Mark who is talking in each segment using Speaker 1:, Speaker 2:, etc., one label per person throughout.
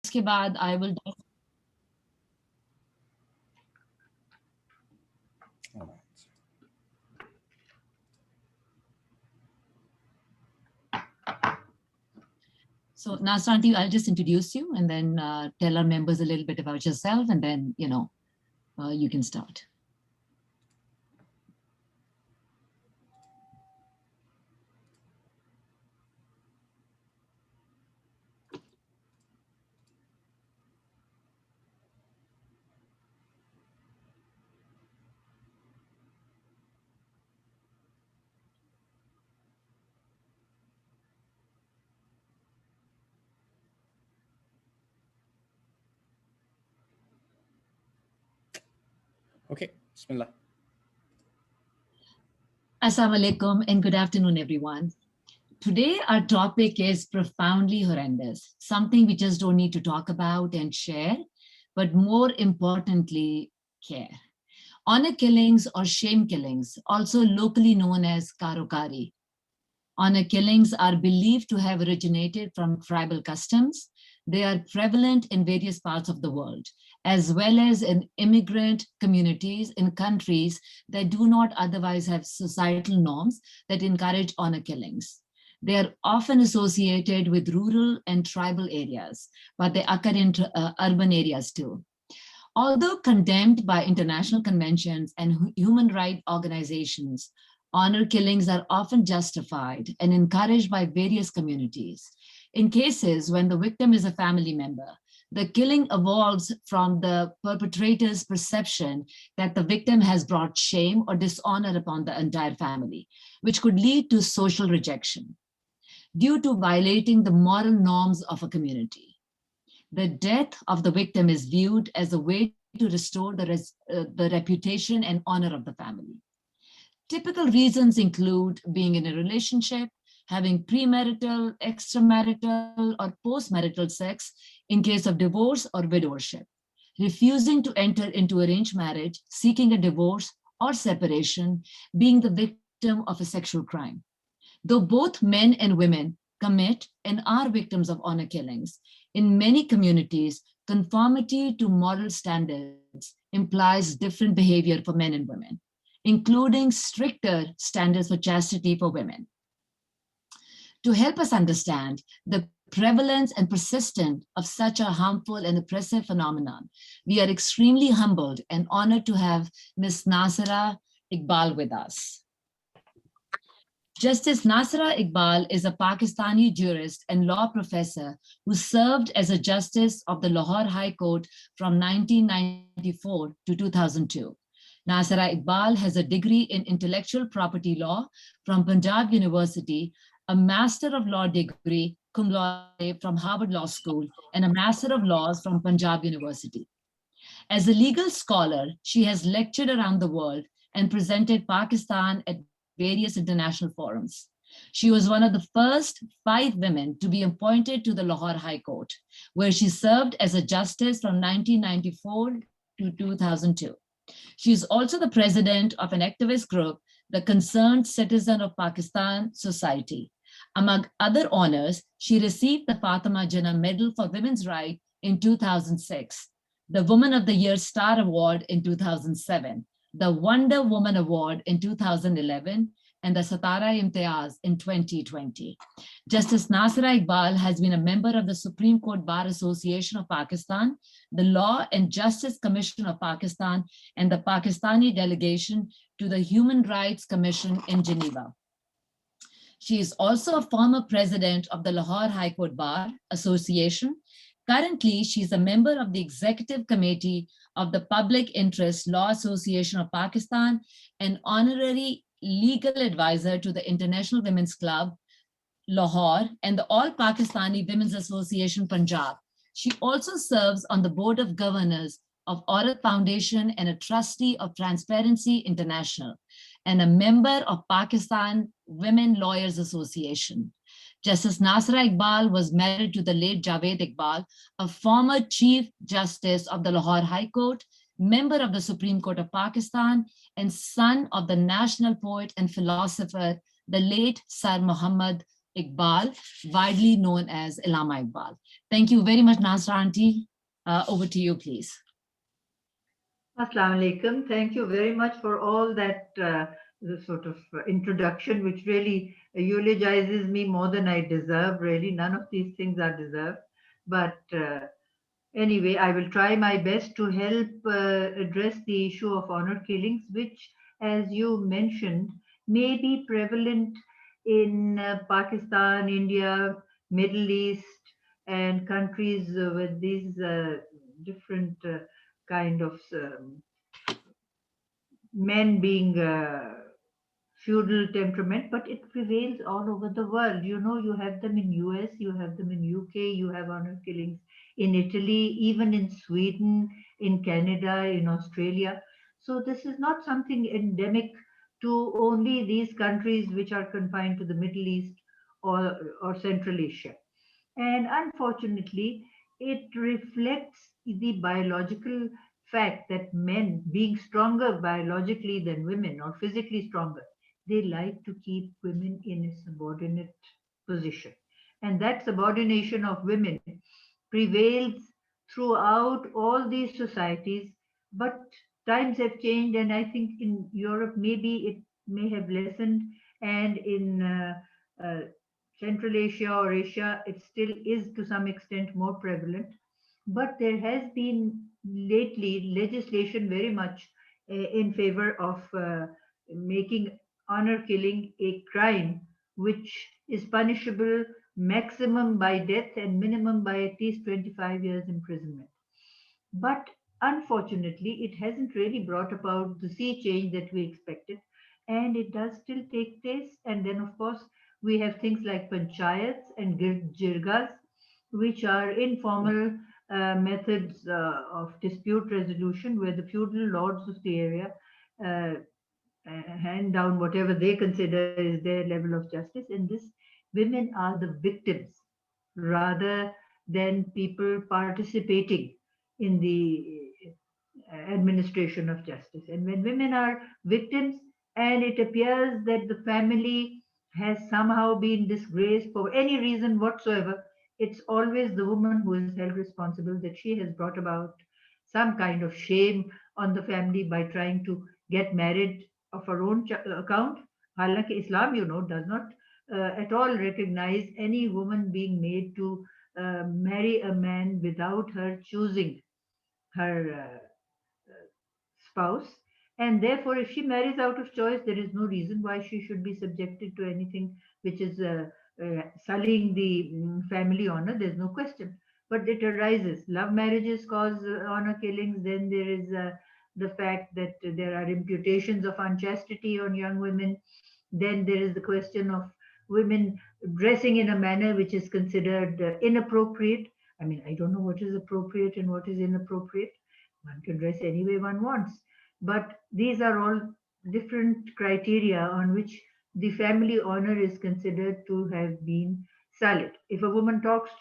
Speaker 1: इसके बाद I will. So Nasanti, I'll just introduce you and then tell our members a little bit about yourself, and then you can start.
Speaker 2: Okay, Bismillah.
Speaker 1: Assalamu alaikum and good afternoon, everyone. Today, our topic is profoundly horrendous, something we just don't need to talk about and share, but more importantly, care. Honor killings or shame killings, also locally known as karokari. Honor killings are believed to have originated from tribal customs. They are prevalent in various parts of the world, as well as in immigrant communities in countries that do not otherwise have societal norms that encourage honor killings. They are often associated with rural and tribal areas, but they occur in urban areas too. Although condemned by international conventions and human rights organizations, honor killings are often justified and encouraged by various communities. In cases when the victim is a family member, the killing evolves from the perpetrator's perception that the victim has brought shame or dishonor upon the entire family, which could lead to social rejection due to violating the moral norms of a community. The death of the victim is viewed as a way to restore the reputation and honor of the family. Typical reasons include being in a relationship, having premarital, extramarital, or postmarital sex in case of divorce or widowship, refusing to enter into arranged marriage, seeking a divorce or separation, being the victim of a sexual crime. Though both men and women commit and are victims of honor killings, in many communities, conformity to moral standards implies different behavior for men and women, including stricter standards for chastity for women. To help us understand the prevalence and persistence of such a harmful and oppressive phenomenon, we are extremely humbled and honored to have Ms. Nasira Iqbal with us. Justice Nasira Iqbal is a Pakistani jurist and law professor who served as a justice of the Lahore High Court from 1994 to 2002. Nasira Iqbal has a degree in intellectual property law from Punjab University, a Master of Law degree cum laude from Harvard Law School, and a Master of Laws from Punjab University. As a legal scholar, she has lectured around the world and presented Pakistan at various international forums. She was one of the first 5 women to be appointed to the Lahore High Court, where she served as a justice from 1994 to 2002. She is also the president of an activist group, the Concerned Citizen of Pakistan Society. Among other honors, she received the Fatima Jinnah Medal for Women's Rights in 2006, the Woman of the Year Star Award in 2007, the Wonder Woman Award in 2011, and the Satara Imtiaz in 2020. Justice Nasira Iqbal has been a member of the Supreme Court Bar Association of Pakistan, the Law and Justice Commission of Pakistan, and the Pakistani delegation to the Human Rights Commission in Geneva. She is also a former president of the Lahore High Court Bar Association. Currently, she is a member of the executive committee of the Public Interest Law Association of Pakistan, an honorary legal advisor to the International Women's Club, Lahore, and the All Pakistani Women's Association, Punjab. She also serves on the board of governors of Aurat Foundation and a trustee of Transparency International, and a member of Pakistan Women Lawyers Association. Justice Nasira Iqbal was married to the late Javed Iqbal, a former Chief Justice of the Lahore High Court, member of the Supreme Court of Pakistan, and son of the national poet and philosopher, the late Sir Muhammad Iqbal, widely known as Allama Iqbal. Thank you very much, Nasra Aunty. Over to you, please.
Speaker 2: Assalamu alaikum. Thank you very much for all that the sort of introduction, which really eulogizes me more than I deserve. Really, none of these things are deserved. But anyway, I will try my best to help address the issue of honor killings, which, as you mentioned, may be prevalent in Pakistan, India, Middle East, and countries with these different kind of men being feudal temperament, but it prevails all over the world. You know, you have them in US, you have them in UK, you have honor killings in Italy, even in Sweden, in Canada, in Australia. So this is not something endemic to only these countries which are confined to the Middle East or Central Asia. And unfortunately, it reflects the biological fact that men, being stronger biologically than women or physically stronger, they like to keep women in a subordinate position. And that subordination of women prevails throughout all these societies. But times have changed, and I think in Europe, maybe it may have lessened, and in uh, Central Asia or Asia, it still is to some extent more prevalent. But there has been lately legislation very much in favor of making honor killing a crime which is punishable maximum by death and minimum by at least 25 years imprisonment. But unfortunately, it hasn't really brought about the sea change that we expected. And it does still take place. And then, of course, we have things like panchayats and jirgas, which are informal methods of dispute resolution where the feudal lords of the area uh, hand down whatever they consider is their level of justice. And this, women are the victims rather than people participating in the administration of justice. And when women are victims and it appears that the family has somehow been disgraced for any reason whatsoever, it's always the woman who is held responsible that she has brought about some kind of shame on the family by trying to get married of her own account. Halaki Islam, you know, does not at all recognize any woman being made to marry a man without her choosing her spouse. And therefore, if she marries out of choice, there is no reason why she should be subjected to anything which is sullying the family honor. There's no question. But it arises. Love marriages cause honor killings. Then there is the fact that there are imputations of unchastity on young women. Then there is the question of women dressing in a manner which is considered inappropriate. I mean, I don't know what is appropriate and what is inappropriate. One can dress any way one wants. But these are all different criteria on which the family honor is considered to have been sullied. If a woman talks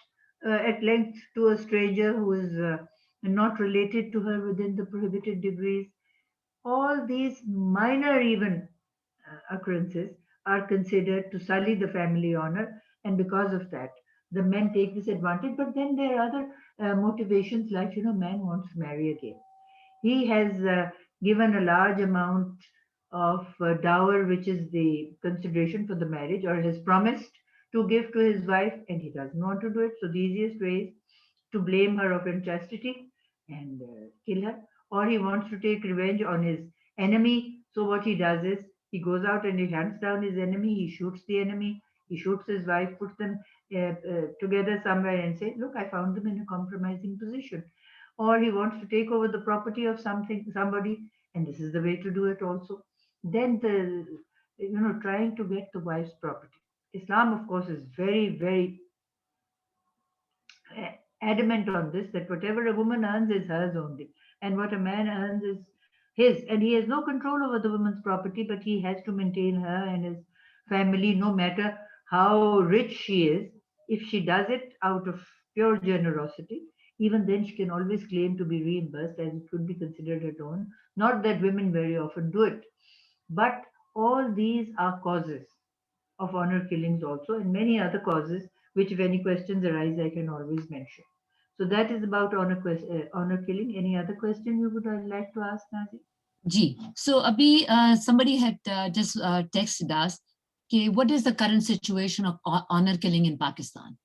Speaker 2: at length to a stranger who is not related to her within the prohibited degrees, all these minor even occurrences are considered to sully the family honor, and because of that, the men take this advantage. But then there are other motivations, like man wants to marry again. He has given a large amount of dower, which is the consideration for the marriage, or has promised to give to his wife, and he doesn't want to do it. So the easiest way is to blame her of inchastity and kill her, or he wants to take revenge on his enemy. So what he does is he goes out and he hunts down his enemy. He shoots the enemy. He shoots his wife, puts them together somewhere, and say, "Look, I found them in a compromising position." Or he wants to take over the property of somebody, and this is the way to do it also. Then the trying to get the wife's property. Islam, of course, is very, very adamant on this, that whatever a woman earns is hers only, and what a man earns is his, and he has no control over the woman's property, but he has to maintain her and his family, no matter how rich she is. If she does it out of pure generosity, even then she can always claim to be reimbursed, as it could be considered her own. Not that women very often do it, but all these are causes of honor killings also, and many other causes, which if any questions arise, I can always mention. So that is about honor killing. Any other question you would like to ask, Nazi?
Speaker 1: Ji. So abhi somebody had just texted us, okay, what is the current situation of honor killing in Pakistan?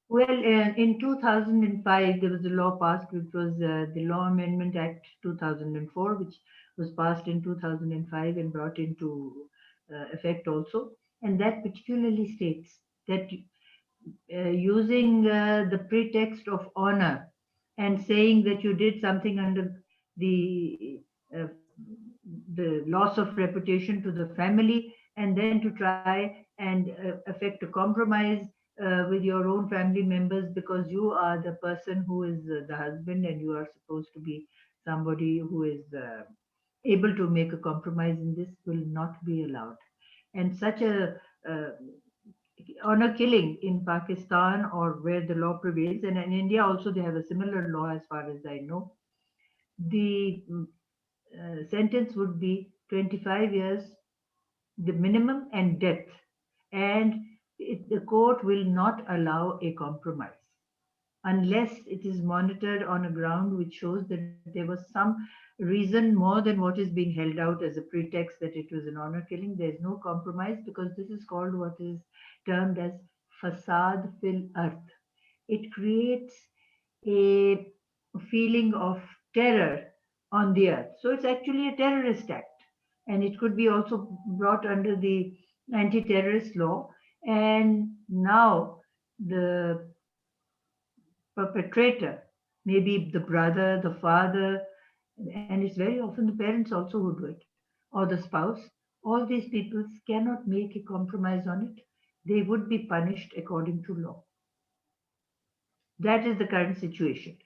Speaker 2: Well, in 2005, there was a law passed, which was the Law Amendment Act 2004, which was passed in 2005 and brought into effect also. And that particularly states that using the pretext of honor and saying that you did something under the uh, the loss of reputation to the family, and then to try and affect a compromise with your own family members because you are the person who is the husband and you are supposed to be somebody who is able to make a compromise in this, will not be allowed. And such a honor killing in Pakistan, or where the law prevails, and in India also they have a similar law as far as I know, the sentence would be 25 years, the minimum, and death. And the court will not allow a compromise unless it is monitored on a ground which shows that there was some reason more than what is being held out as a pretext that it was an honor killing. There is no compromise, because this is called what is termed as fasad fil earth. It creates a feeling of terror on the earth. So it's actually a terrorist act, and it could be also brought under the anti-terrorist law. And now the perpetrator, maybe the brother, the father, and it's very often the parents also who do it, or the spouse. All these people cannot make a compromise on it. They would be punished according to law. That is the current situation.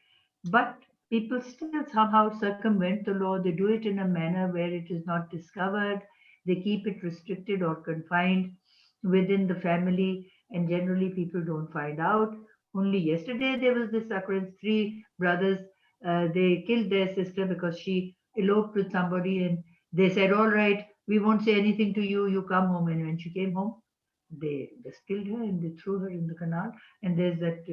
Speaker 2: But people still somehow circumvent the law. They do it in a manner where it is not discovered. They keep it restricted or confined within the family, and generally people don't find out. Only yesterday there was this occurrence: three brothers, they killed their sister because she eloped with somebody, and they said, "All right, we won't say anything to you. You come home." And when she came home, they just killed her and they threw her in the canal. And there's that,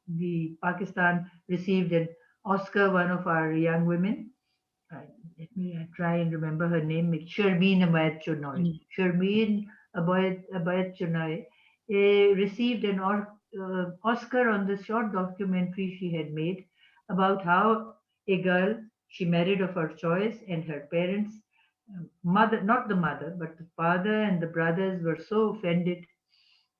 Speaker 2: the Pakistan received an Oscar, one of our young women. Uh, Let me try and remember her name. Sharmeen Abayat Chunoi. Sharmeen Abayat Chunoi received an Oscar on the short documentary she had made about how a girl she married of her choice, and her parents, mother, not the mother, but the father and the brothers, were so offended.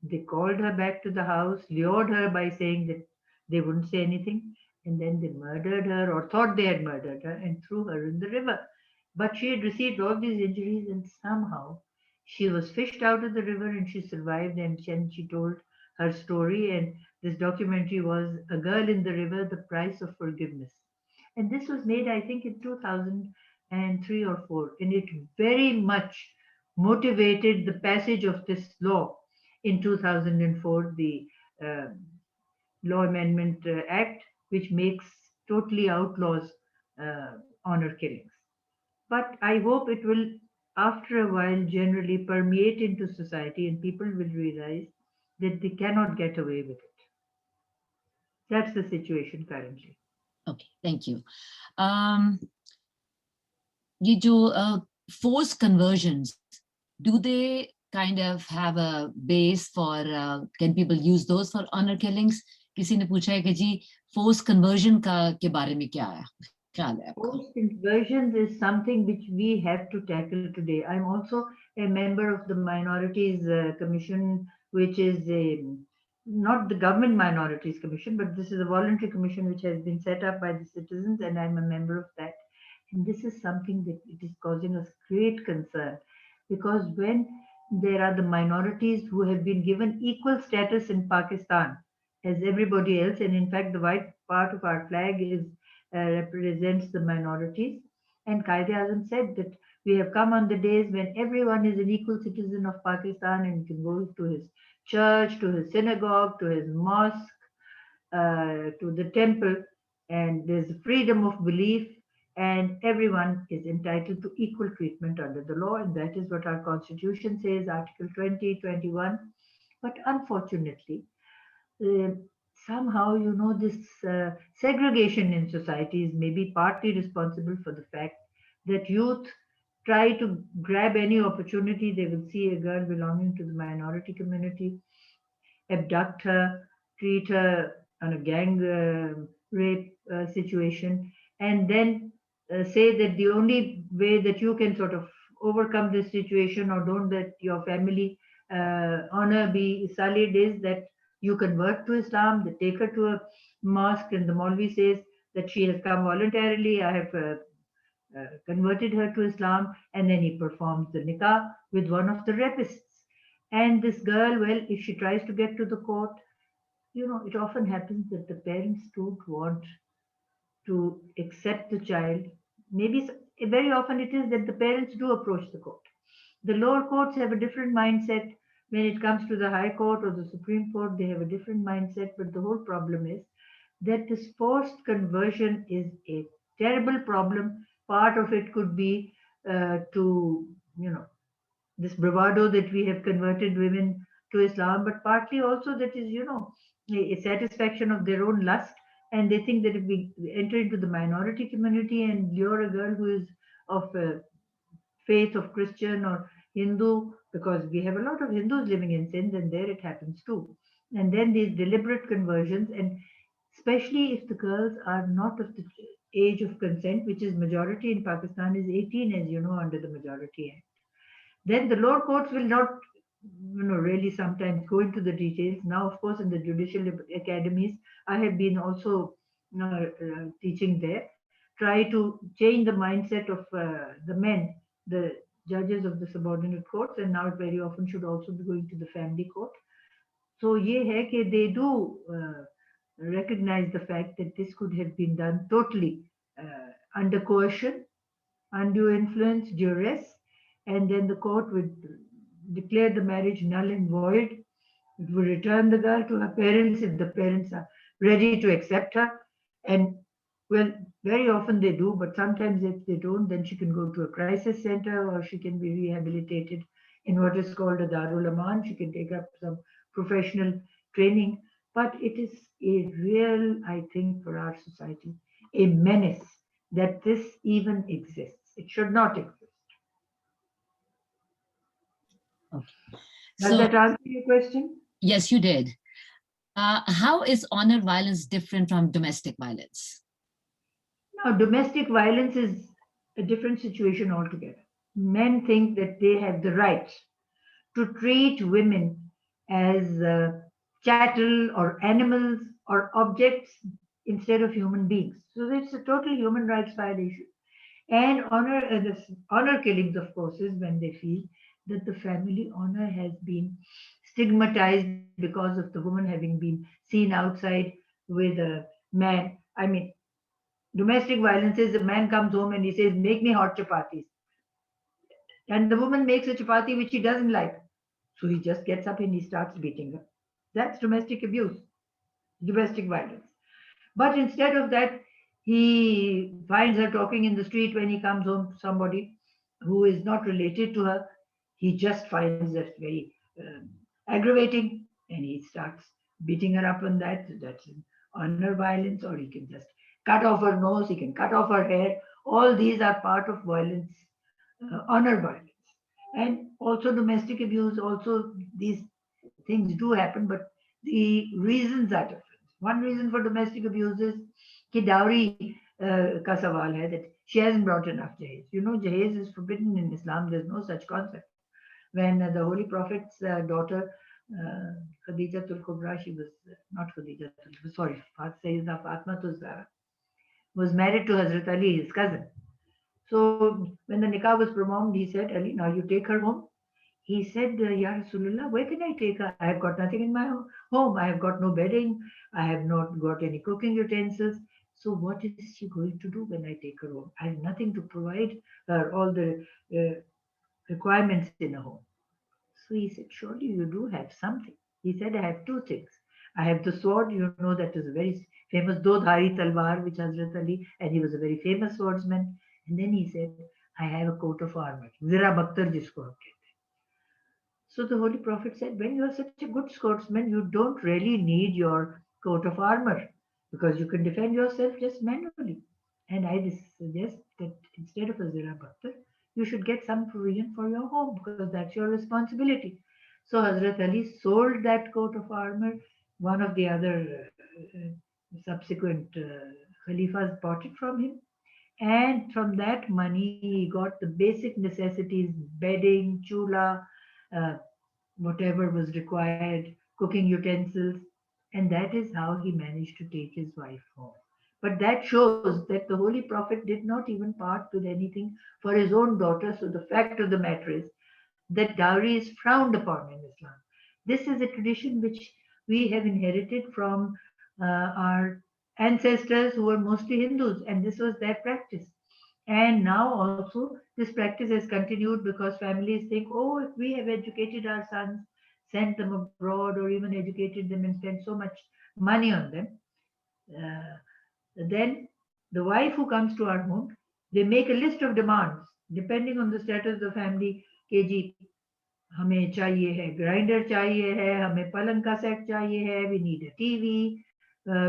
Speaker 2: They called her back to the house, lured her by saying that they wouldn't say anything, and then they murdered her, or thought they had murdered her, and threw her in the river. But she had received all these injuries, and somehow she was fished out of the river and she survived. And then she told her story, and this documentary was A Girl in the River, The Price of Forgiveness. And this was made, I think, in 2003 or 4, and it very much motivated the passage of this law in 2004, the uh, Law Amendment Act, which makes totally outlaws honor killings. But I hope it will, after a while, generally permeate into society, and people will realize that they cannot get away with it. That's the situation currently.
Speaker 1: Okay, thank you. ये जो forced conversions, do they kind of have a base for, can people use those for honor killings? किसी ने पूछा है कि जी forced conversion का के बारे में क्या है, ख्याल है आपका?
Speaker 2: Forced conversions is something which we have to tackle today. I'm also a member of the Minorities Commission, which is not the Government Minorities Commission, but this is a voluntary commission which has been set up by the citizens, and I'm a member of that. And this is something that it is causing us great concern, because when there are the minorities who have been given equal status in Pakistan as everybody else, and in fact, the white part of our flag is represents the minorities. And Quaid-e-Azam said that we have come on the days when everyone is an equal citizen of Pakistan and can go to his church, to his synagogue, to his mosque, to the temple, and there's freedom of belief, and everyone is entitled to equal treatment under the law, and that is what our constitution says, Article 20, 21. But unfortunately, uh, somehow, this segregation in society is maybe partly responsible for the fact that youth try to grab any opportunity they will see a girl belonging to the minority community, abduct her, treat her on a gang rape situation, and then say that the only way that you can sort of overcome this situation or don't let your family honor be sullied is that you convert to Islam. They take her to a mosque, and the Maulvi says that she has come voluntarily. I have converted her to Islam, and then he performs the nikah with one of the rapists. And this girl, well, if she tries to get to the court, it often happens that the parents don't want to accept the child. Maybe very often it is that the parents do approach the court. The lower courts have a different mindset. When it comes to the High Court or the Supreme Court, they have a different mindset. But the whole problem is that this forced conversion is a terrible problem. Part of it could be to, this bravado that we have converted women to Islam, but partly also that is, a satisfaction of their own lust. And they think that if we enter into the minority community and lure a girl who is of faith of Christian or Hindu, because we have a lot of Hindus living in Sindh, and there it happens too. And then these deliberate conversions, and especially if the girls are not of the age of consent, which is majority in Pakistan is 18, as you know, under the Majority Act. Then the lower courts will not, really sometimes go into the details. Now, of course, in the judicial academies, I have been also teaching there, try to change the mindset of the men, the judges of the subordinate courts, and now it very often should also be going to the family court. So, ye hai कि they do recognize the fact that this could have been done totally under coercion, undue influence, duress, and then the court would declare the marriage null and void. It would return the girl to her parents if the parents are ready to accept her. And well, very often they do, but sometimes if they don't, then she can go to a crisis center or she can be rehabilitated in what is called a Darul Aman. She can take up some professional training. But it is a real, I think, for our society, a menace that this even exists. It should not exist.
Speaker 1: Okay.
Speaker 2: Does
Speaker 1: So,
Speaker 2: that answer your question?
Speaker 1: yes, you did. How is honor violence different from domestic violence?
Speaker 2: Now, domestic violence is a different situation altogether. Men think that they have the right to treat women as chattel or animals or objects instead of human beings. So it's a total human rights violation. And honor killings, of course, is when they feel that the family honor has been stigmatized because of the woman having been seen outside with a man. I mean, domestic violence is a man comes home and he says, "Make me hot chapatis," and the woman makes a chapati which he doesn't like, so he just gets up and he starts beating her. That's domestic abuse, domestic violence. But instead of that, he finds her talking in the street when he comes home, somebody who is not related to her. He just finds that very aggravating, and he starts beating her up on that. That's honor violence, or he can just cut off her nose, he can cut off her hair. All these are part of violence, honor violence. And also domestic abuse, also these things do happen, but the reasons are different. One reason for domestic abuse is कि dowry का सवाल है, that she hasn't brought enough jahez. Jahez is forbidden in Islam. There's no such concept. When the Holy Prophet's daughter Khadija tul Kubra, she was not Khadija, sorry, Sayyidina Fatma Zahra, was married to Hazrat Ali, his cousin. So when the nikah was performed, he said, "Ali, now you take her home." He said, "Ya Rasulullah, where can I take her? I have got nothing in my home. I have got no bedding. I have not got any cooking utensils. So what is she going to do when I take her home? I have nothing to provide her all the requirements in a home." So he said, "Surely you do have something." He said, "I have two things. I have the sword, that is a very famous Do Dhari Talwar, which Hazrat Ali, and he was a very famous swordsman. And then he said, I have a coat of armor. Zira Bakhtar jisko hum kehte hain. So the Holy Prophet said, when you are such a good swordsman, you don't really need your coat of armor because you can defend yourself just manually. And I suggest that instead of a Zira Bakhtar, you should get some provision for your home because that's your responsibility. So Hazrat Ali sold that coat of armor. One of the other subsequent Khalifas bought it from him. And from that money, he got the basic necessities bedding, chula, uh, whatever was required, cooking utensils, and that is how he managed to take his wife home. But that shows that the Holy Prophet did not even part with anything for his own daughter. So the fact of the matter is that dowry is frowned upon in Islam. This is a tradition which we have inherited from our ancestors who were mostly Hindus, and this was their practice. And now also this practice has continued because families think, oh, if we have educated our sons, sent them abroad, or even educated them and spent so much money on them, uh, then the wife who comes to our home, they make a list of demands depending on the status of the family. KG, हमें चाहिए है grinder चाहिए है हमें पलंग का set चाहिए है we need a TV,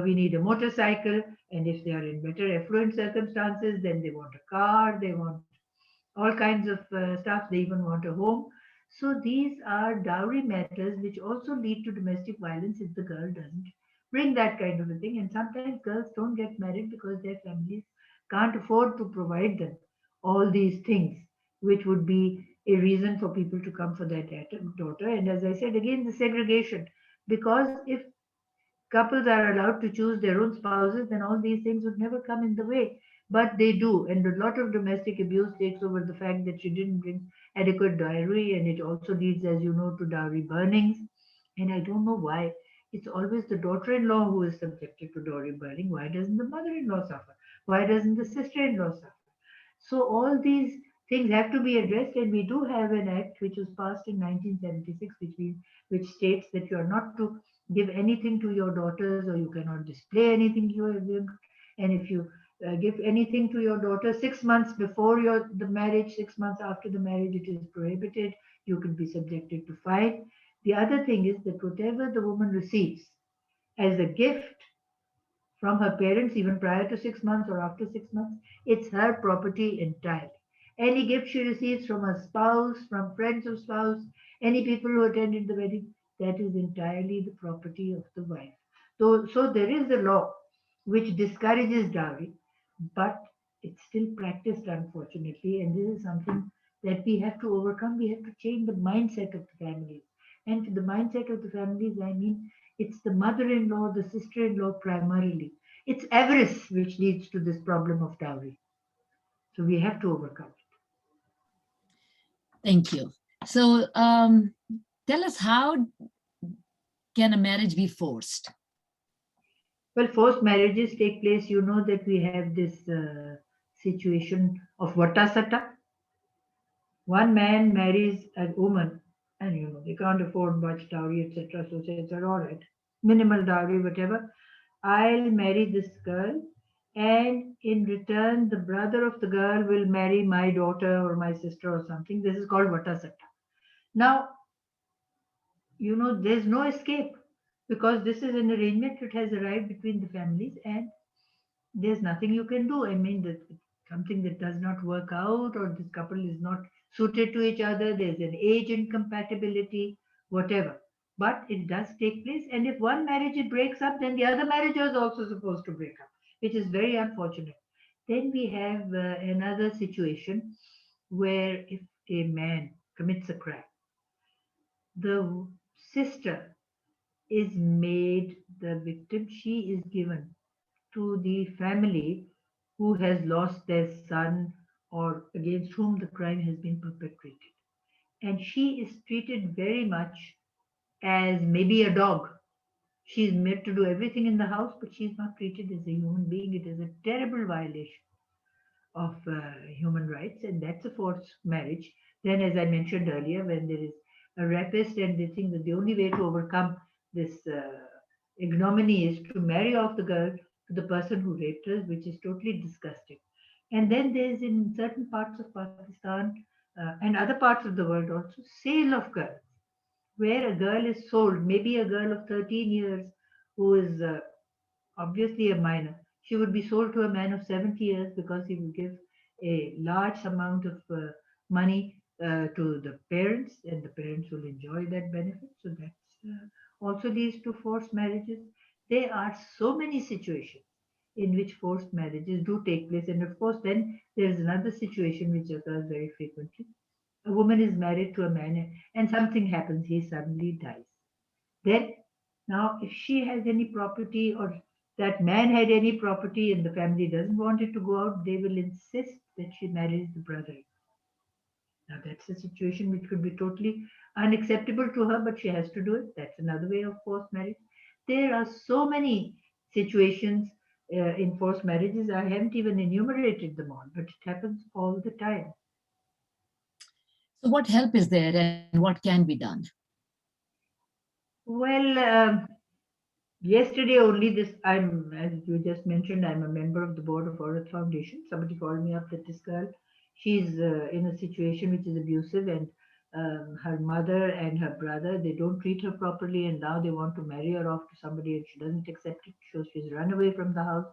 Speaker 2: we need a motorcycle, and if they are in better affluent circumstances then they want a car, they want all kinds of stuff, they even want a home. So these are dowry matters which also lead to domestic violence if the girl doesn't bring that kind of a thing. And sometimes girls don't get married because their families can't afford to provide them all these things, which would be a reason for people to come for their daughter. And as I said again, the segregation, because if couples are allowed to choose their own spouses, then all these things would never come in the way. But they do. And a lot of domestic abuse takes over the fact that she didn't bring adequate dowry. And it also leads, as you know, to dowry burnings. And I don't know why. It's always the daughter in law who is subjected to dowry burning. Why doesn't the mother in law suffer? Why doesn't the sister in law suffer? So all these things have to be addressed, and we do have an act which was passed in 1976, which states that you are not to give anything to your daughters, or you cannot display anything you have given. And if you give anything to your daughter 6 months before the marriage, 6 months after the marriage, it is prohibited. You can be subjected to fine. The other thing is that whatever the woman receives as a gift from her parents, even prior to 6 months or after 6 months, it's her property entirely. Any gift she receives from her spouse, from friends of spouse, any people who attended the wedding, that is entirely the property of the wife. So there is a law which discourages dowry, but it's still practiced, unfortunately, and this is something that we have to overcome. We have to change the mindset of the families. And to the mindset of the families, I mean, it's the mother in law, the sister in law primarily. It's avarice which leads to this problem of dowry. So we have to overcome it.
Speaker 1: Thank you. So tell us, how can a marriage be forced?
Speaker 2: Well, forced marriages take place. You know that we have this situation of Vatasata. One man marries a woman, and they can't afford much dowry, etc. So says, all right, minimal dowry, whatever. I'll marry this girl, and in return, the brother of the girl will marry my daughter or my sister or something. This is called Vatasata. Now, there's no escape because this is an arrangement that has arrived between the families, and there's nothing you can do. I mean, that something that does not work out, or this couple is not suited to each other, there's an age incompatibility, whatever. But it does take place. And if one marriage it breaks up, then the other marriage is also supposed to break up, which is very unfortunate. Then we have another situation where if a man commits a crime, the sister is made the victim. She is given to the family who has lost their son or against whom the crime has been perpetrated. And she is treated very much as maybe a dog. She's made to do everything in the house, but she's not treated as a human being. It is a terrible violation of human rights, and that's a forced marriage. Then, as I mentioned earlier, when there is a rapist and they think that the only way to overcome this ignominy is to marry off the girl, to the person who raped her, which is totally disgusting. And then there's in certain parts of Pakistan and other parts of the world also sale of girls, where a girl is sold, maybe a girl of 13 years who is obviously a minor. She would be sold to a man of 70 years because he will give a large amount of money to the parents, and the parents will enjoy that benefit. So that's also leads to forced marriages. There are so many situations in which forced marriages do take place, and of course, then there is another situation which occurs very frequently. A woman is married to a man, and something happens; he suddenly dies. Then, now, if she has any property or that man had any property and the family doesn't want it to go out, they will insist that she marries the brother. Now, that's a situation which could be totally unacceptable to her, but she has to do it. That's another way of forced marriage. There are so many situations in forced marriages. I haven't even enumerated them all, but it happens all the time.
Speaker 1: So what help is there and what can be done?
Speaker 2: Well, yesterday only this, as you just mentioned, I'm a member of the board of Aurat Foundation. Somebody called me up that this girl, she's in a situation which is abusive, and her mother and her brother, they don't treat her properly, and now they want to marry her off to somebody, and she doesn't accept it. So she's run away from the house.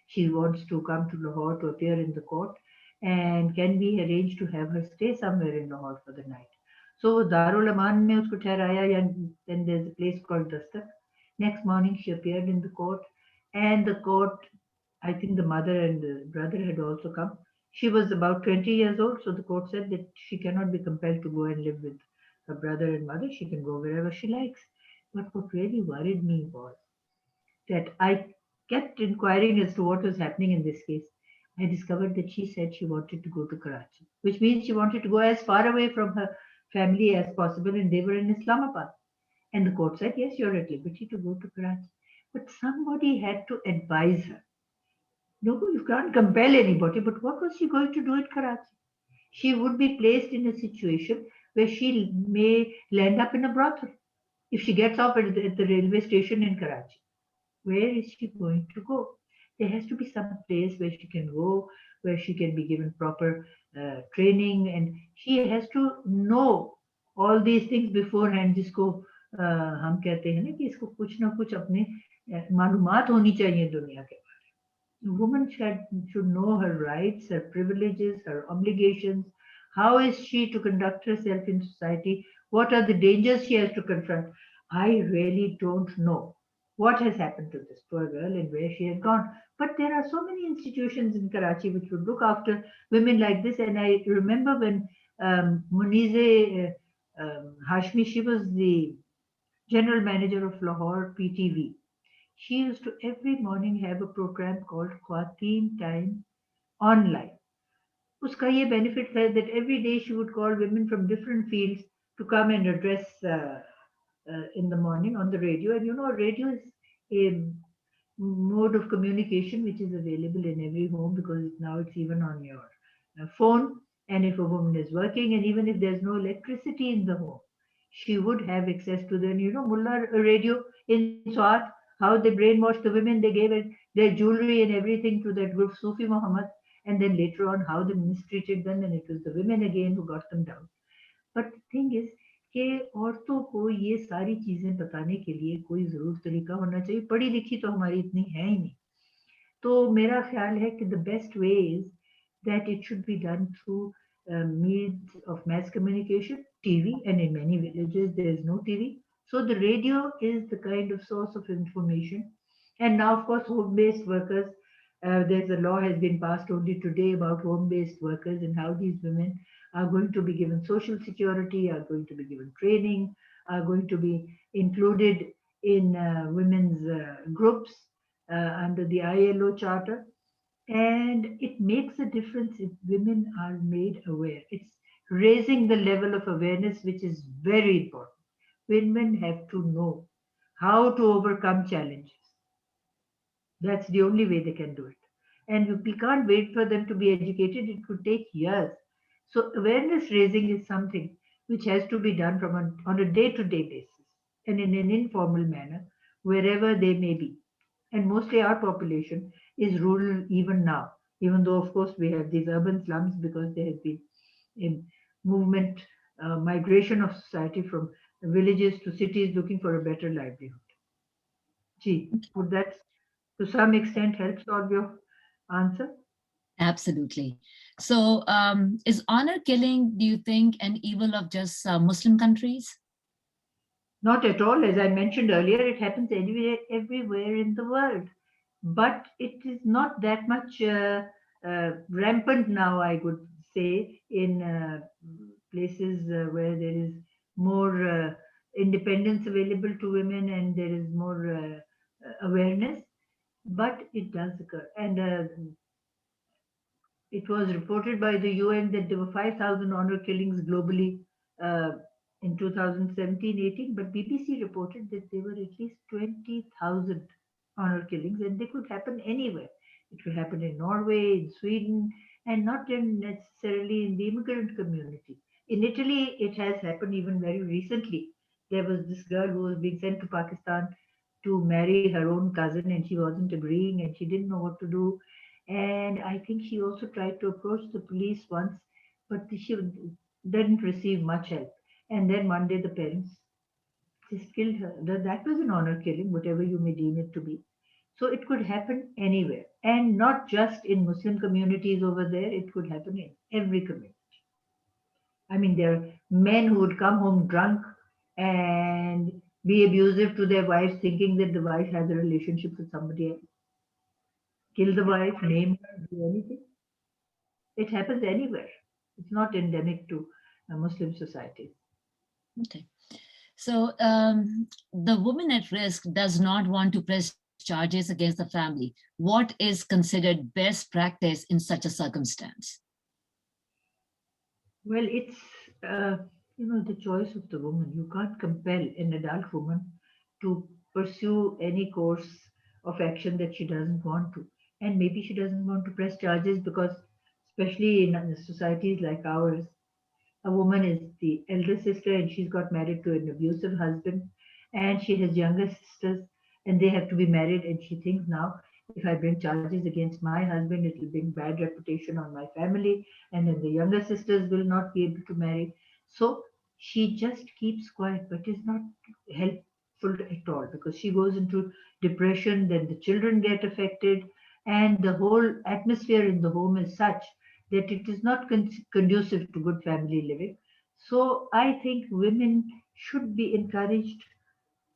Speaker 2: She wants to come to Lahore to appear in the court, and can we arrange to have her stay somewhere in Lahore for the night? So Darul Aman में उसको ठहराया, and then there's a place called Dastak. Next morning, she appeared in the court, and the court, I think the mother and the brother had also come. She was about 20 years old, so the court said that she cannot be compelled to go and live with her brother and mother. She can go wherever she likes. But what really worried me was that I kept inquiring as to what was happening in this case. I discovered that she said she wanted to go to Karachi, which means she wanted to go as far away from her family as possible, and they were in Islamabad. And the court said, yes, you're at liberty to go to Karachi. But somebody had to advise her. No, you can't compel anybody. But what was she going to do at Karachi? She would be placed in a situation where she may land up in a brothel if she gets off at the railway station in Karachi. Where is she going to go? There has to be some place where she can go, where she can be given proper training, and she has to know all these things beforehand. जिसको हम कहते हैं ना कि इसको कुछ ना कुछ अपने मालूमात होनी चाहिए दुनिया के बारे में. Woman should know her rights, her privileges, her obligations. How is she to conduct herself in society? What are the dangers she has to confront? I really don't know what has happened to this poor girl and where she has gone. But there are so many institutions in Karachi which would look after women like this. And I remember when Munize Hashmi, she was the general manager of Lahore PTV. She used to every morning have a program called Khwateen Time Online. Uska ye benefit tha that every day she would call women from different fields to come and address in the morning on the radio. And you know, radio is a mode of communication which is available in every home because now it's even on your phone. And if a woman is working, and even if there's no electricity in the home, she would have access to the, Mullah radio in Swat, how they brainwashed the women, they gave it their jewelry and everything to that group Sufi Muhammad, and then later on how they mistreated them, and it was the women again who got them down. But the thing is कि औरतों को ये सारी चीजें बताने के लिए कोई जरूर तरीका होना चाहिए. पढ़ी लिखी तो हमारी इतनी है ही नहीं. तो मेरा ख्याल है कि the best way is that it should be done through means of mass communication, TV, and in many villages there is no TV. So the radio is the kind of source of information. And now, of course, home-based workers. There's a law has been passed only today about home-based workers and how these women are going to be given social security, are going to be given training, are going to be included in women's groups under the ILO Charter. And it makes a difference if women are made aware. It's raising the level of awareness, which is very important. Women have to know how to overcome challenges. That's the only way they can do it. And we can't wait for them to be educated. It could take years. So awareness raising is something which has to be done on a day-to-day basis and in an informal manner, wherever they may be. And mostly our population is rural even now, even though, of course, we have these urban slums because there has been a movement, migration of society from villages to cities looking for a better livelihood. Gee, would that to some extent help solve your answer?
Speaker 1: Absolutely. So, is honor killing, do you think, an evil of just Muslim countries?
Speaker 2: Not at all. As I mentioned earlier, it happens everywhere in the world. But it is not that much rampant now, I would say, in places where there is more independence available to women and there is more awareness. But it does occur. And it was reported by the UN that there were 5,000 honor killings globally uh, in 2017-18, but BBC reported that there were at least 20,000 honor killings, and they could happen anywhere. It could happen in Norway, in Sweden, and not necessarily in the immigrant community. In Italy, it has happened even very recently. There was this girl who was being sent to Pakistan to marry her own cousin, and she wasn't agreeing, and she didn't know what to do, and I think she also tried to approach the police once, but she didn't receive much help. And then one day the parents just killed her. That was an honor killing, whatever you may deem it to be. So it could happen anywhere, and not just in Muslim communities over there. It could happen in every community. I mean, there are men who would come home drunk and be abusive to their wives, thinking that the wife has a relationship with somebody else. Kill the wife, name her, do anything. It happens anywhere. It's not endemic to Muslim societies.
Speaker 1: Okay. So, the woman at risk does not want to press charges against the family. What is considered best practice in such a circumstance?
Speaker 2: Well, it's the choice of the woman. You can't compel an adult woman to pursue any course of action that she doesn't want to, and maybe she doesn't want to press charges because, especially in societies like ours, a woman is the elder sister and she's got married to an abusive husband, and she has younger sisters and they have to be married, and she thinks, now if I bring charges against my husband, it will bring bad reputation on my family, and then the younger sisters will not be able to marry. So she just keeps quiet, but is not helpful at all because she goes into depression, then the children get affected, and the whole atmosphere in the home is such that it is not conducive to good family living. So I think women should be encouraged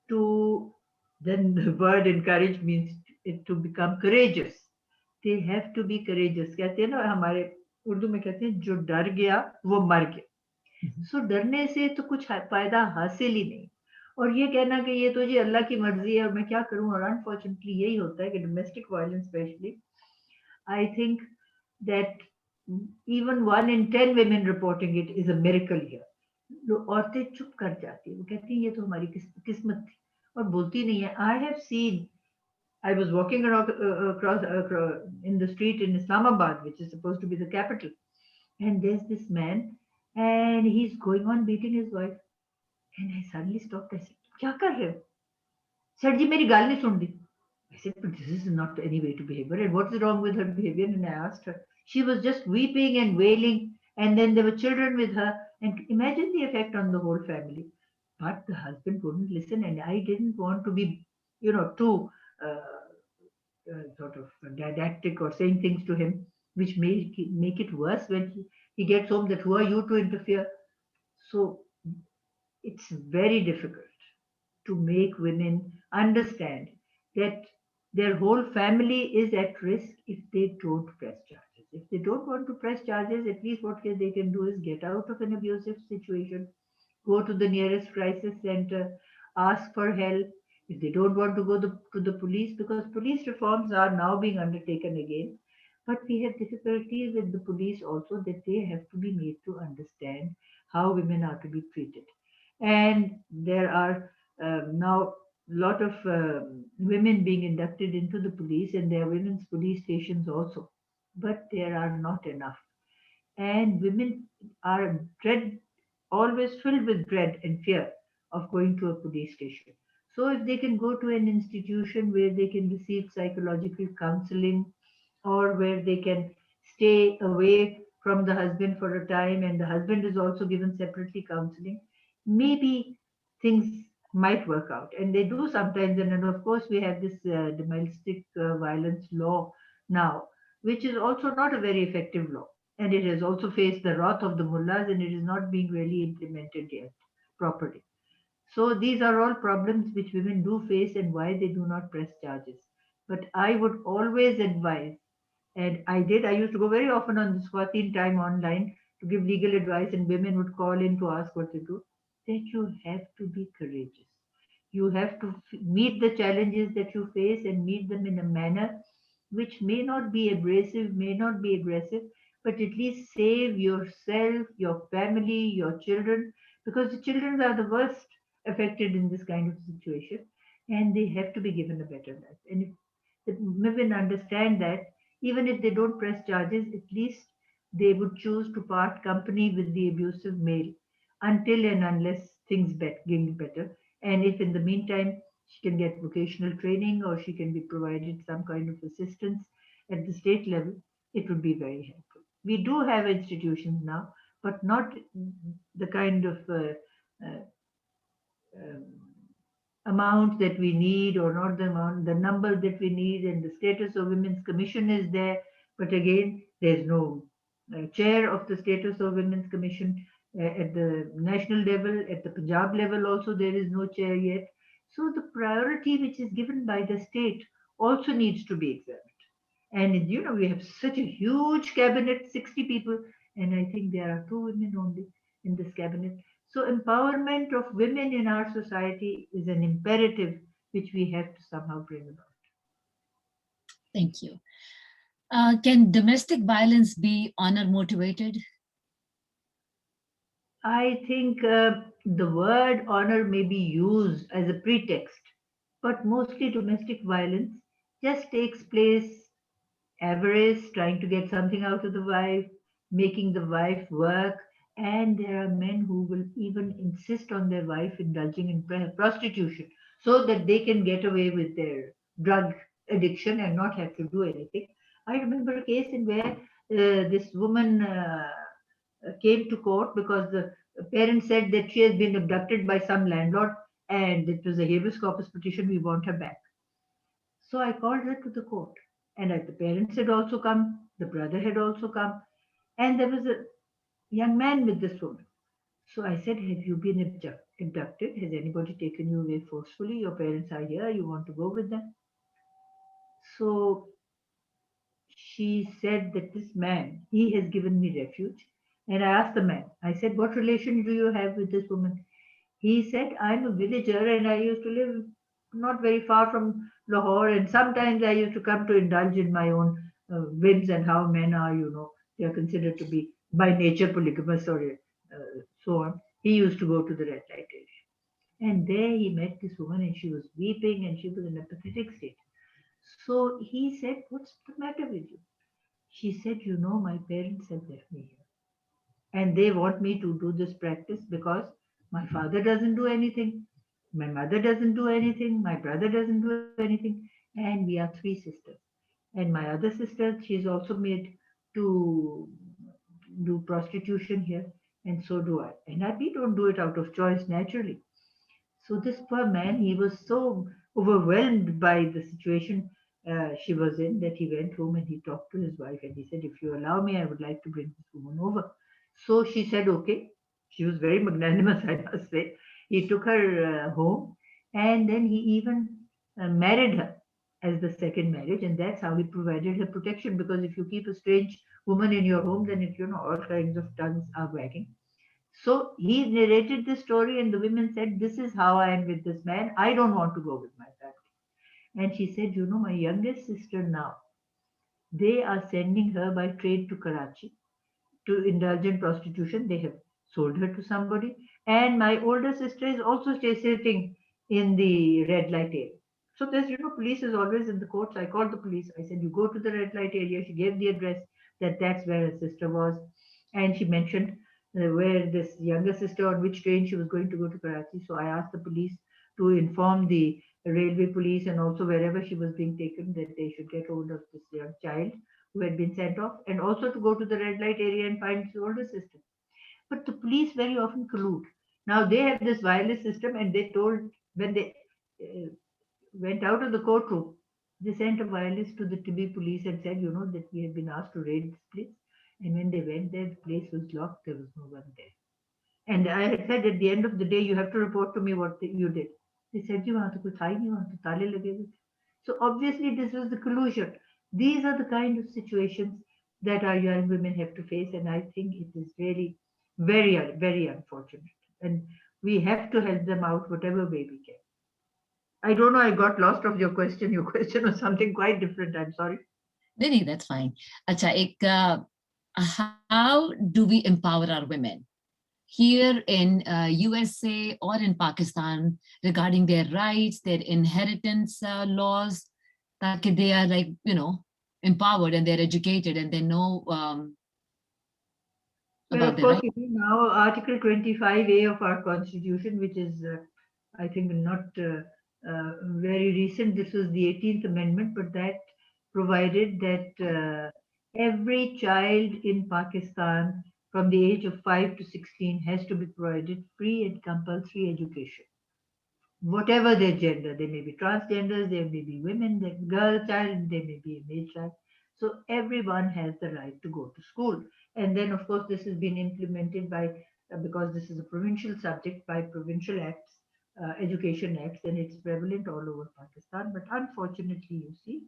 Speaker 2: to, then the word encourage means it to become courageous. They have to be courageous. कहते हैं ना हमारे उर्दू में कहते हैं जो डर गया वो मर गया. सो डरने से तो कुछ फायदा हासिल ही नहीं. और ये कहना कि ये तो जी अल्लाह की मर्जी है और मैं क्या करूं, और अनफॉर्चुनेटली यही होता है कि domestic violence specially I think that even 1 in 10 women reporting it is a miracle here. औरतें चुप कर जाती है, वो कहती है ये तो हमारी किस्मत थी और बोलती नहीं है. I have seen, I was walking around, across in the street in Islamabad, which is supposed to be the capital, and there's this man, and he's going on beating his wife, and I suddenly stopped. I said, क्या कर रहे हो? Sir जी मेरी गाल नहीं सुन दी. I said, but this is not any way to behavior. And what's wrong with her behavior? And I asked her. She was just weeping and wailing. And then there were children with her. And imagine the effect on the whole family. But the husband wouldn't listen. And I didn't want to be, too sort of didactic or saying things to him, which make it worse when he gets home that who are you to interfere? So it's very difficult to make women understand that their whole family is at risk if they don't press charges. If they don't want to press charges, at least what they can do is get out of an abusive situation, go to the nearest crisis center, ask for help. If they don't want to go to the police, because police reforms are now being undertaken again, but we have difficulties with the police also, that they have to be made to understand how women are to be treated. And there are now a lot of women being inducted into the police, and there are women's police stations also, but there are not enough. And women are always filled with dread and fear of going to a police station. So if they can go to an institution where they can receive psychological counseling, or where they can stay away from the husband for a time and the husband is also given separately counseling, maybe things might work out. And they do sometimes. And of course, we have this domestic violence law now, which is also not a very effective law. And it has also faced the wrath of the mullahs, and it is not being really implemented yet properly. So these are all problems which women do face and why they do not press charges. But I would always advise, and I used to go very often on the Swati time online to give legal advice, and women would call in to ask what to do, that you have to be courageous. You have to meet the challenges that you face and meet them in a manner which may not be abrasive, may not be aggressive, but at least save yourself, your family, your children, because the children are the worst affected in this kind of situation, and they have to be given a better life. And if the women understand that, even if they don't press charges, at least they would choose to part company with the abusive male until and unless things get better. And if in the meantime she can get vocational training or she can be provided some kind of assistance at the state level, it would be very helpful. We do have institutions now, but not the kind of uh, um, amount that we need, or not the amount, the number that we need. And the status of women's commission is there, but again there's no chair of the status of women's commission at the national level. At the Punjab level also there is no chair yet. So the priority which is given by the state also needs to be examined. And we have such a huge cabinet, 60 people, and I think there are two women only in this cabinet. So empowerment of women in our society is an imperative which we have to somehow bring about.
Speaker 1: Thank you. Can domestic violence be honor motivated?
Speaker 2: I think the word honor may be used as a pretext, but mostly domestic violence just takes place avarice, trying to get something out of the wife, making the wife work. And there are men who will even insist on their wife indulging in prostitution so that they can get away with their drug addiction and not have to do anything. I remember a case in where this woman came to court because the parents said that she has been abducted by some landlord, and it was a habeas corpus petition, we want her back. So I called her to the court, and the parents had also come, the brother had also come, and there was a young man with this woman. So I said, have you been abducted? Has anybody taken you away forcefully? Your parents are here, you want to go with them? So she said that this man, he has given me refuge. And I asked the man, I said, what relation do you have with this woman? He said, I'm a villager and I used to live not very far from Lahore, and sometimes I used to come to indulge in my own whims, and how men are, they are considered to be by nature polygamous, or so on. He used to go to the red light area. And there he met this woman, and she was weeping and she was in a pathetic state. So he said, what's the matter with you? She said, my parents have left me here, and they want me to do this practice because my father doesn't do anything, my mother doesn't do anything, my brother doesn't do anything, and we are three sisters. And my other sister, she's also made to do prostitution here, and so do I. And we don't do it out of choice, naturally. So this poor man, he was so overwhelmed by the situation she was in, that he went home and he talked to his wife, and he said, if you allow me, I would like to bring this woman over. So she said, okay. She was very magnanimous, I must say. He took her home, and then he even married her as the second marriage, and that's how he provided her protection. Because if you keep a strange woman in your home, then all kinds of tongues are wagging. So he narrated the story, and the women said, this is how I am with this man. I don't want to go with my family. And she said, my youngest sister now, they are sending her by train to Karachi to indulge in prostitution. They have sold her to somebody. And my older sister is also sitting in the red light area. So there's, police is always in the courts. I called the police. I said, you go to the red light area. She gave the address that's where her sister was. And she mentioned where this younger sister, on which train she was going to go to Karachi. So I asked the police to inform the railway police and also wherever she was being taken that they should get hold of this young child who had been sent off, and also to go to the red light area and find the older sister. But the police very often collude. Now they have this wireless system, and they told when they uh, went out of the courtroom, they sent a wireless to the Tibby police and said, that we have been asked to raid this place. And when they went there, the place was locked. There was no one there. And I had said at the end of the day, you have to report to me what you did. They said, you want to you want to tale lage हुए थे." So obviously this was the collusion. These are the kind of situations that our young women have to face. And I think it is really very, very unfortunate. And we have to help them out whatever way we can. I don't know, I got lost of your question. Your question was something quite different. I'm sorry.
Speaker 1: No, that's fine. Acha, how do we empower our women here in USA or in Pakistan regarding their rights, their inheritance laws, that they are like, empowered and they're educated and they know
Speaker 2: Well,
Speaker 1: about
Speaker 2: of
Speaker 1: their
Speaker 2: course,
Speaker 1: rights?
Speaker 2: now Article 25A of our Constitution, which is, I think, not very recent. This was the 18th Amendment, but that provided that every child in Pakistan from the age of 5 to 16 has to be provided free and compulsory education, whatever their gender. They may be transgenders, they may be women, they girl child, they may be a male child. So everyone has the right to go to school. And then, of course, this has been implemented by, because this is a provincial subject, by provincial acts, education acts, and it's prevalent all over Pakistan. But unfortunately, you see,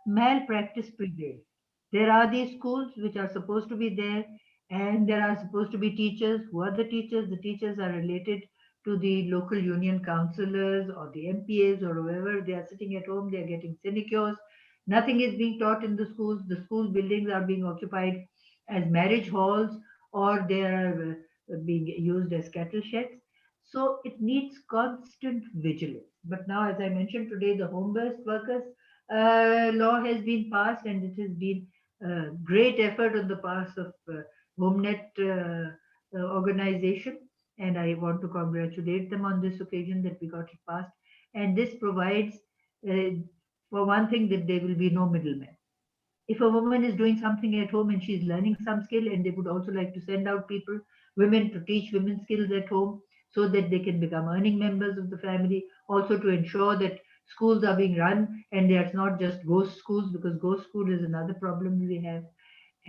Speaker 2: malpractice prevails. There are these schools which are supposed to be there, and there are supposed to be teachers. Who are the teachers? The teachers are related to the local union councillors or the MPAs or whoever. They are sitting at home, they are getting sinecures. Nothing is being taught in the schools. The school buildings are being occupied as marriage halls, or they are being used as cattle sheds. So it needs constant vigilance. But now, as I mentioned today, the home-based workers law has been passed, and it has been great effort on the part of HomeNet organization, and I want to congratulate them on this occasion that we got it passed. And this provides, uh, for one thing, that there will be no middlemen. If a woman is doing something at home and she's learning some skill, and they would also like to send out people, women, to teach women skills at home so that they can become earning members of the family, also to ensure that schools are being run and there's not just ghost schools, because ghost school is another problem we have.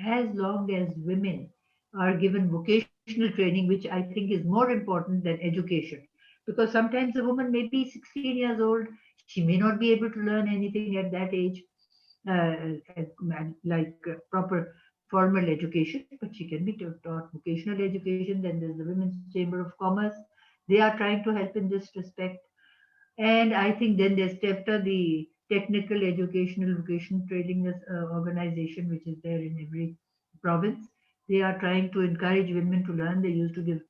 Speaker 2: As long as women are given vocational training, which I think is more important than education, because sometimes a woman may be 16 years old, she may not be able to learn anything at that age, like proper formal education, but she can be taught vocational education. Then there's the Women's Chamber of Commerce. They are trying to help in this respect. And I think then there's TEFTA, the Technical Educational Vocational Training Organization, which is there in every province. They are trying to encourage women to learn. They used to give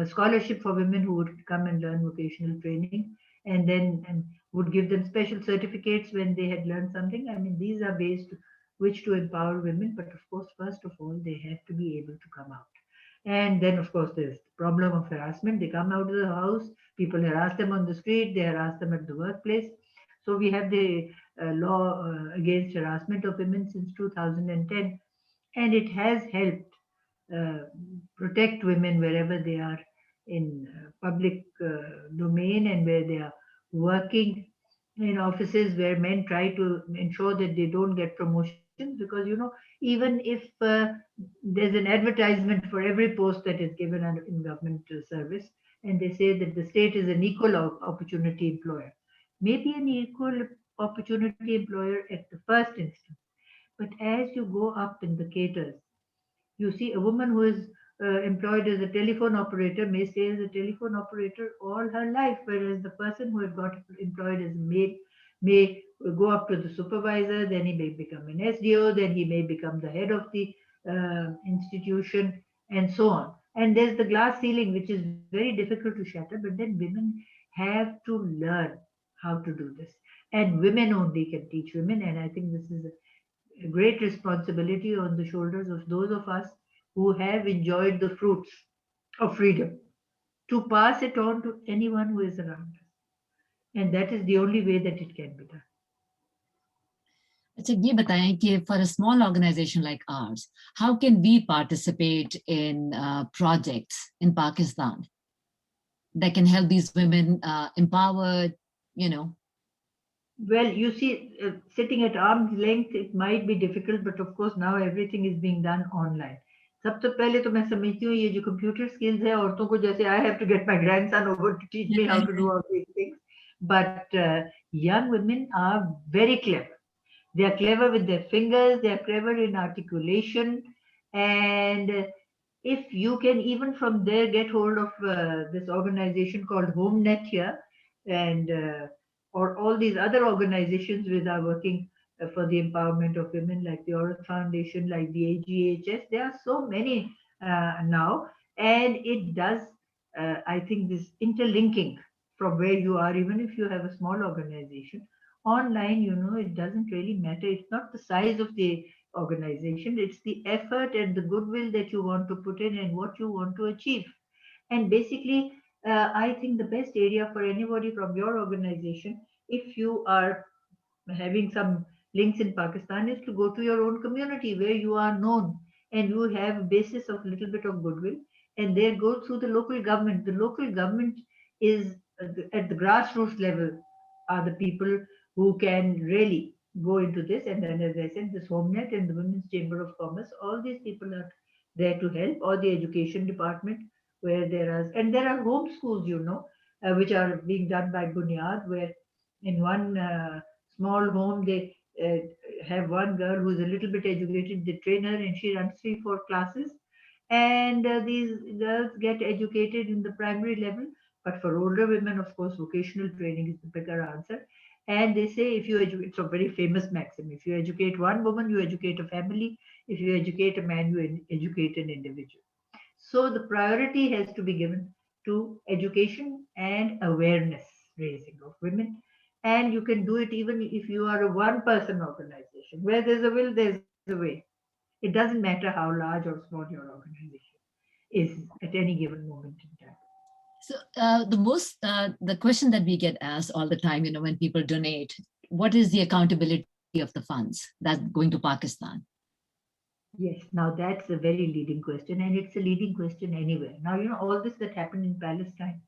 Speaker 2: scholarship for women who would come and learn vocational training, and then would give them special certificates when they had learned something. I mean, these are ways to which to empower women. But of course, first of all, they have to be able to come out. And then, of course, there's the problem of harassment. They come out of the house, people harass them on the street, they harass them at the workplace. So we have the law against harassment of women since 2010, and it has helped uh, protect women wherever they are in public domain, and where they are working in offices where men try to ensure that they don't get promotions, because even if there's an advertisement for every post that is given in government service, and they say that the state is an equal opportunity employer, maybe an equal opportunity employer at the first instance, but as you go up in the caters, you see a woman who is employed as a telephone operator may stay as a telephone operator all her life, whereas the person who had got employed as a maid may go up to the supervisor, then he may become an SDO, then he may become the head of the institution, and so on. And there's the glass ceiling, which is very difficult to shatter, but then women have to learn how to do this. And women only can teach women. And I think this is a great responsibility on the shoulders of those of us who have enjoyed the fruits of freedom to pass it on to anyone who is around us. And that is the only way that it can be done.
Speaker 1: अच्छा ये बताएं कि for a small organization like ours, how can we participate in projects in Pakistan that can help these women empowered, you know?
Speaker 2: Well, you see, sitting at arm's length, it might be difficult, but of course now everything is being done online. सबसे पहले तो मैं समझती हूँ ये जो computer skills है औरतों को जैसे I have to get my grandson over to teach me how to do all these things. But young women are very clever. They are clever with their fingers, they are clever in articulation, and if you can even from there get hold of this organization called HomeNet here, and or all these other organizations which are working for the empowerment of women, like the Aurath Foundation, like the AGHS. There are so many now, and it does, I think, this interlinking from where you are, even if you have a small organization. Online, it doesn't really matter. It's not the size of the organization, it's the effort and the goodwill that you want to put in and what you want to achieve. And basically, I think the best area for anybody from your organization, if you are having some links in Pakistan, is to go to your own community where you are known and you have a basis of little bit of goodwill, and there go through the local government. The local government is at the grassroots level are the people who can really go into this. And then, as I said, this HomeNet and the Women's Chamber of Commerce, all these people are there to help, or the education department where there are home schools, which are being done by Bunyad, where in one small home they have one girl who's a little bit educated, the trainer, and she runs 3 4 classes, and these girls get educated in the primary level. But for older women, of course, vocational training is the bigger answer. And they say, if you educate, it's a very famous maxim, if you educate one woman, you educate a family. If you educate a man, you educate an individual. So the priority has to be given to education and awareness raising of women. And you can do it even if you are a one person organization. Where there's a will, there's a way. It doesn't matter how large or small your organization is at any given moment in time.
Speaker 1: So the question that we get asked all the time, when people donate, what is the accountability of the funds that's going to Pakistan?
Speaker 2: Yes, now that's a very leading question, and it's a leading question anywhere. Now, all this that happened in Palestine,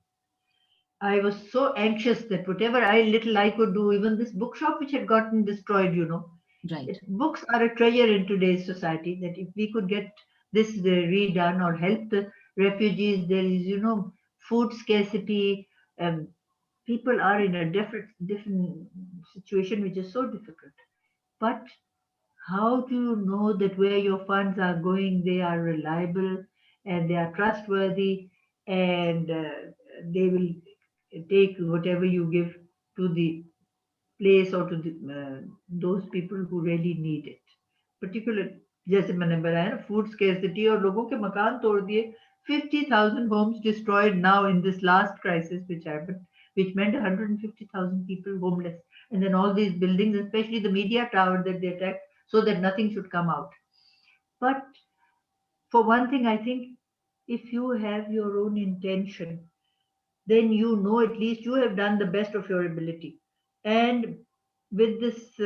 Speaker 2: I was so anxious that whatever little I could do, even this bookshop which had gotten destroyed,
Speaker 1: Right.
Speaker 2: books are a treasure in today's society. That if we could get this redone or help the refugees, there is, food scarcity. People are in a different situation which is so difficult. But how do you know that where your funds are going, they are reliable and they are trustworthy, and they will take whatever you give to the place or to those people who really need it. Particular, जैसे मैंने बताया ना, food scarcity और लोगों के मकान तोड़ दिए, 50,000 homes destroyed now in this last crisis which happened, which meant 150,000 people homeless, and then all these buildings, especially the media tower that they attacked, so that nothing should come out. But for one thing, I think if you have your own intention, then at least you have done the best of your ability. And with this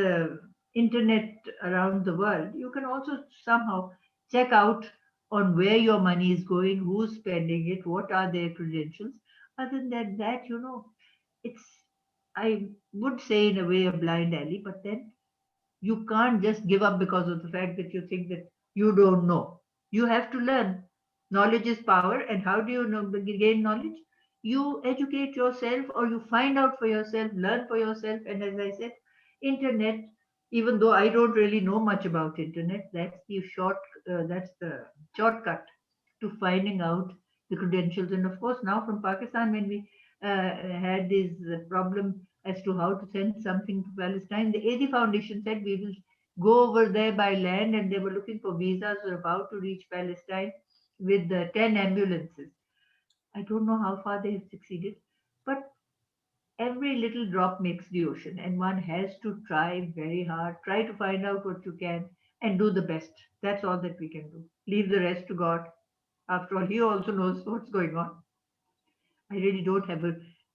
Speaker 2: internet around the world, you can also somehow check out on where your money is going, who's spending it, what are their credentials. Other than that, it's, I would say, in a way, a blind alley, but then you can't just give up because of the fact that you think that you don't know. You have to learn. Knowledge is power. And how do you gain knowledge? You educate yourself, or you find out for yourself, learn for yourself. And as I said, internet, even though I don't really know much about internet, that's the shortcut to finding out the credentials. And of course, now from Pakistan, when we had this problem as to how to send something to Palestine, the AD Foundation said we will go over there by land, and they were looking for visas, were about to reach Palestine with 10 ambulances. I don't know how far they have succeeded, but every little drop makes the ocean, and one has to try very hard, try to find out what you can, and do the best. That's all that we can do. Leave the rest to God. After all, He also knows what's going on. I really don't have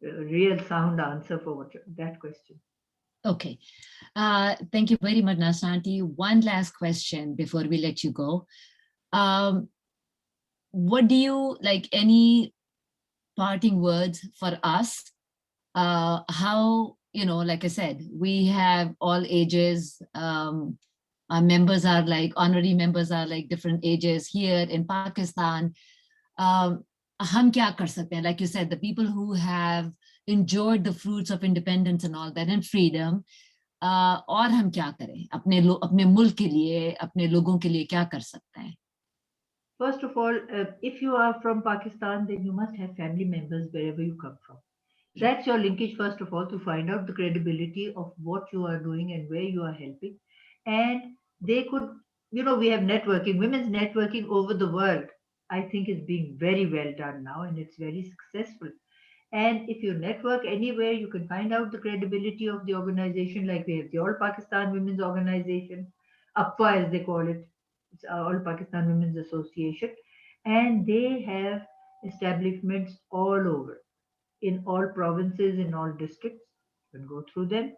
Speaker 2: real sound answer for that question.
Speaker 1: Okay. Thank you very much, Nasanti. One last question before we let you go. What do you like, any parting words for us? How, like I said, we have all ages. Our members are like, honorary members are like different ages here in Pakistan. हम क्या कर सकते हैं? Like you said, the people who have enjoyed the fruits of independence and all that and freedom, और हम क्या करें अपने मुल्क के लिए, अपने लोगों के लिए क्या कर सकते हैं?
Speaker 2: First of all, if you are from Pakistan, then you must have family members wherever you come from. That's your linkage, first of all, to find out the credibility of what you are doing and where you are helping. And they could, we have networking, women's networking over the world, I think is being very well done now and it's very successful. And if you network anywhere, you can find out the credibility of the organization, like we have the All Pakistan Women's Organization, APWA as they call it. It's All Pakistan Women's Association. And they have establishments all over, in all provinces, in all districts. You can go through them,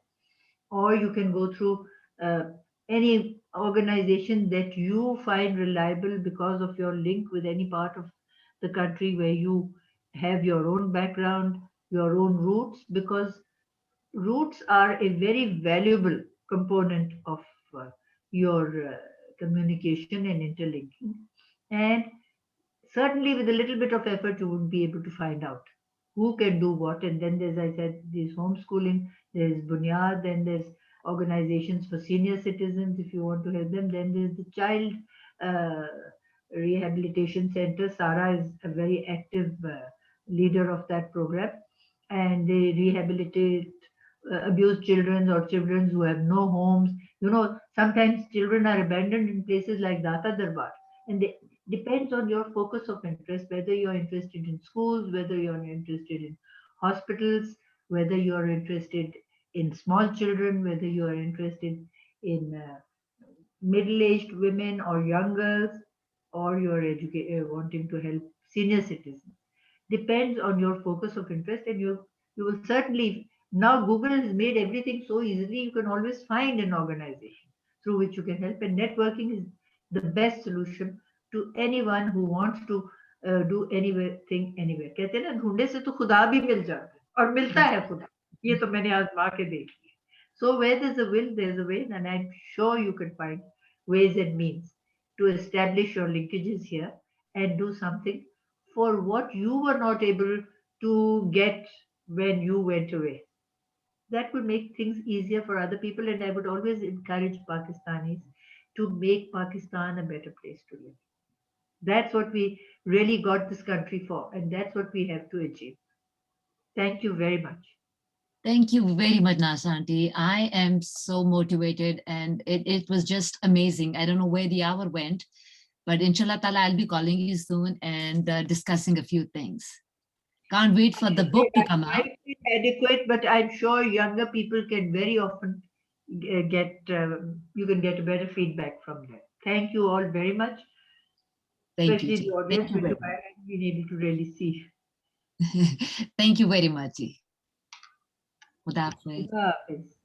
Speaker 2: or you can go through any organization that you find reliable because of your link with any part of the country where you have your own background, your own roots, because roots are a very valuable component of your communication and interlinking. And certainly with a little bit of effort, you would be able to find out who can do what. And then there's, I said, there's homeschooling, there's Bunyad, then there's organizations for senior citizens if you want to help them. Then there's the child uh, rehabilitation center. Sara is a very active leader of that program, and they rehabilitate abused children or children who have no homes. Sometimes children are abandoned in places like Data Darbar, and they depends on your focus of interest, whether you're interested in schools, whether you're interested in hospitals, whether you're interested in small children, whether you're interested in middle-aged women or young girls, or you're wanting to help senior citizens. Depends on your focus of interest, and you will certainly, now Google has made everything so easily, you can always find an organization through which you can help, and networking is the best solution to anyone who wants to do anything anywhere. कहते हैं ना, ढूंढे से तो खुदा भी मिल जाता है, और मिलता है खुदा, ये तो मैंने आजमा के देख लिया. So where there's a will, there's a way, and I'm sure you can find ways and means to establish your linkages here and do something for what you were not able to get when you went away. That would make things easier for other people, and I would always encourage Pakistanis to make Pakistan a better place to live. That's what we really got this country for, and that's what we have to achieve. Thank you very much.
Speaker 1: Thank you very much, Nasanti. I am so motivated, and it was just amazing. I don't know where the hour went, but inshallah ta'ala, I'll be calling you soon and discussing a few things. Can't wait for the book to come out.
Speaker 2: Might be adequate, but I'm sure younger people can very often get, you can get a better feedback from them. Thank you all very much.
Speaker 1: Thank you,
Speaker 2: Especially
Speaker 1: Ji.
Speaker 2: the audience,
Speaker 1: Thank you
Speaker 2: which
Speaker 1: very
Speaker 2: I haven't been able to really see.
Speaker 1: much. Thank you very much, Ji. Khuda Hafiz.
Speaker 2: Khuda Hafiz.